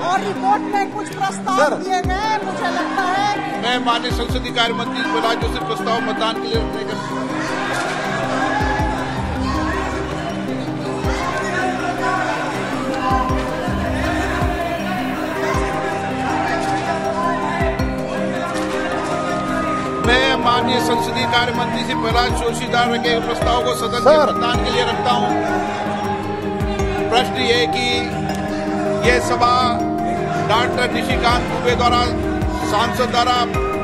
और रिपोर्ट में कुछ प्रस्ताव दिए गए, मुझे लगता है। मैं माननीय संसदीय कार्य मंत्री प्रहलाद जोशी प्रस्ताव मतदान के लिए रखने का माननीय संसदीय कार्य मंत्री से प्रहलाद जोशी द्वारा रखे गए प्रस्ताव को सदन के मतदान के लिए रखता हूं। प्रश्न ये कि यह सभा डॉक्टर निशिकांत दुबे द्वारा सांसद द्वारा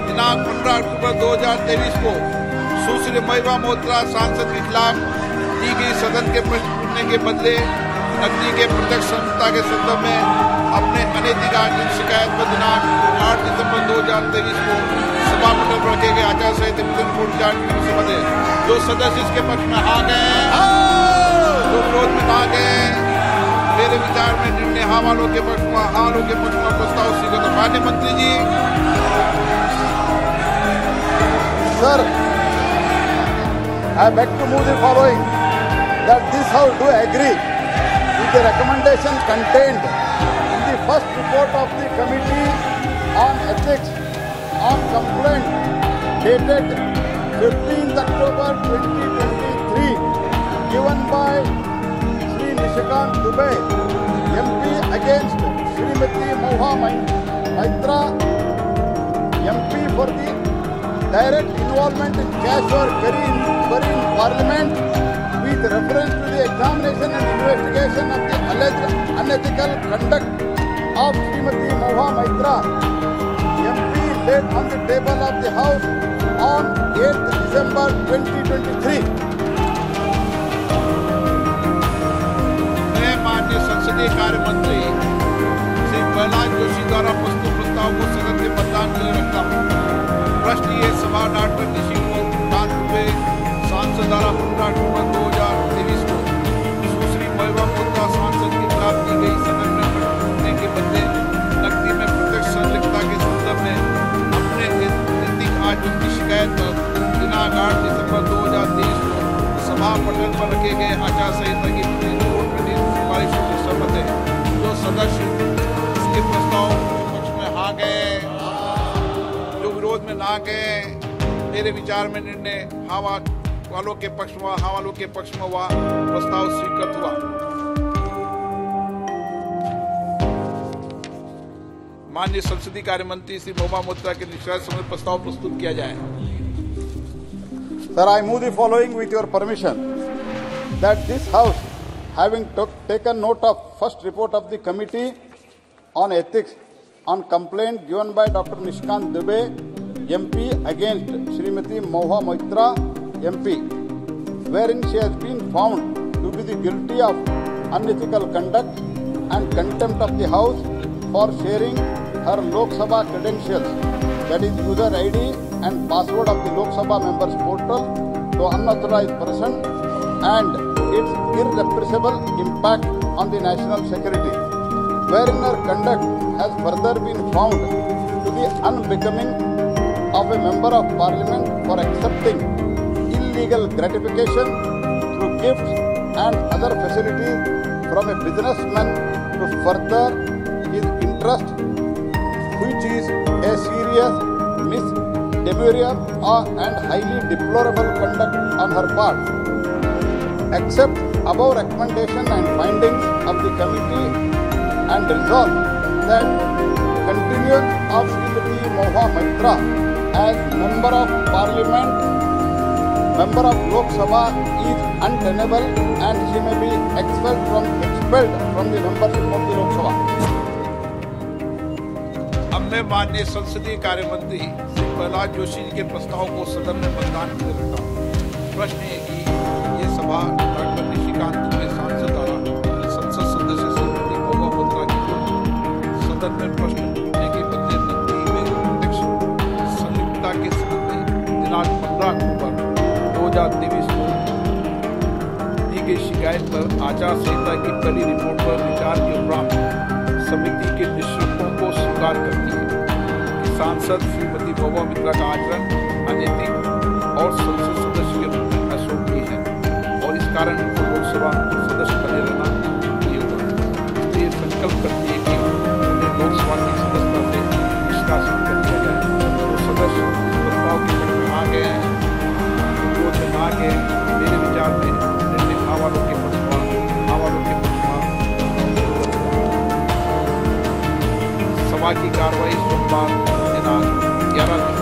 दिनांक 15 अक्टूबर 2023 को सुश्री महिमा मोहत्रा सांसद के खिलाफ दी गई सदन के प्रश्न पूछने के बदले नकदी के प्रत्यक्ष संहिता के संदर्भ में अपने अनैतिक आर्थिक शिकायत पर दिनांक 8 दिसंबर 2023 को सभा पटल पर रखे गए आचार संहिता रिपोर्ट जारी करने से बदले जो सदस्य इसके पक्ष में आ गए, जो विरोध में ना गए, मेरे विचार में निर्णय हाँ वालों के पक्ष में, हाँ वालों के पक्ष में प्रस्ताव स्वीकृत। माननीय मंत्री जी। Sir, I beg to move the following, that this House do agree with the recommendation contained in the first report of the Committee on Ethics on Complaint dated 15th October 2023 given by Shri Nishikant Dubey, MP against Srimati Moha Maitra, MP for the direct involvement in cash or carry in Parliament with reference to the examination and investigation of the alleged unethical conduct of Srimati Moha Maitra, MP, laid on the table of the House on 8th December 2023. मैं माननीय संसदीय कार्य मंत्री श्री प्रहलाद जोशी द्वारा प्रस्तुत प्रस्ताव को सदन के मतदान के लिए रखता हूँ। प्रश्न ये सभा डॉक्टर निशिकांत दुबे सांसद द्वारा 15 अक्टूबर 2023 को सुश्री महिमा मोहत्रा सांसद के खिलाफ दी गई सदन में प्रश्न के बदले नकदी में प्रत्यक्ष संलिप्तता के संदर्भ में अपने नैतिक आचरण की शिकायत पर दिनांक 8 दिसंबर 2023 को सभा पटल पर रखे गए आचार संहिता की रिपोर्ट में दी सिफारिशों से सहमत है। जो सदस्य इसके प्रस्ताव के पक्ष में आ गए, जो विरोध में ना गए, मेरे विचार में निर्णय हाँ वालों के पक्ष में, हाँ वालों के पक्ष में हुआ, प्रस्ताव स्वीकृत हुआ। माननीय संसदीय कार्य मंत्री श्री महिमा मोहत्रा के निष्कर्ष समय प्रस्ताव प्रस्तुत किया जाए। Sir, I move the following with your permission, that this House, having taken note of first report of the Committee on Ethics on complaint given by Dr. Nishikant Dubey, MP against Srimati Moha Maitra, MP, wherein she has been found to be the guilty of unethical conduct and contempt of the House for sharing her Lok Sabha credentials, that is user ID and password of the Lok Sabha members portal to unauthorized person and its irrepressible impact on the national security, wherein her conduct has further been found to be unbecoming of a member of parliament for accepting illegal gratification through gifts and other facilities from a businessman to further his interest, which is a serious misdemeanor and highly deplorable conduct on her part. Accept above recommendation and findings of the committee and resolve that continuance of Srimati Moha Maitra as Member of Parliament, Member of Lok Sabha is untenable and she may be expelled from the membership of the Lok Sabha. अब मैं माननीय संसदीय कार्य मंत्री श्री प्रहलाद जोशी जी के प्रस्ताव को सदन में मतदान के लिए रखता हूँ। प्रश्न है कि ये सभा डॉक्टर निशिकांत दुबे सांसद द्वारा संसद सदस्य श्रीमती महिमा मोहत्रा की सदन में प्रश्न पूछने के बदले नकदी में प्रत्यक्ष संलिप्तता के संबंध में दिनांक 15 अक्टूबर 2023 को दी गई शिकायत पर आचार संहिता की पहली रिपोर्ट पर विचार के उपरांत समिति के निष्कर्षों को स्वीकार करती है कि सांसद श्रीमती महिमा मोहत्रा का आचरण अनैतिक और संसद सदस्य के रूप में अशोभनीय है और इस कारण उनको लोकसभा सदस्य बने रहना नहीं होगा। ये संकल्प करती है कि बाकी कार्रवाई सोमवार दिनांक 11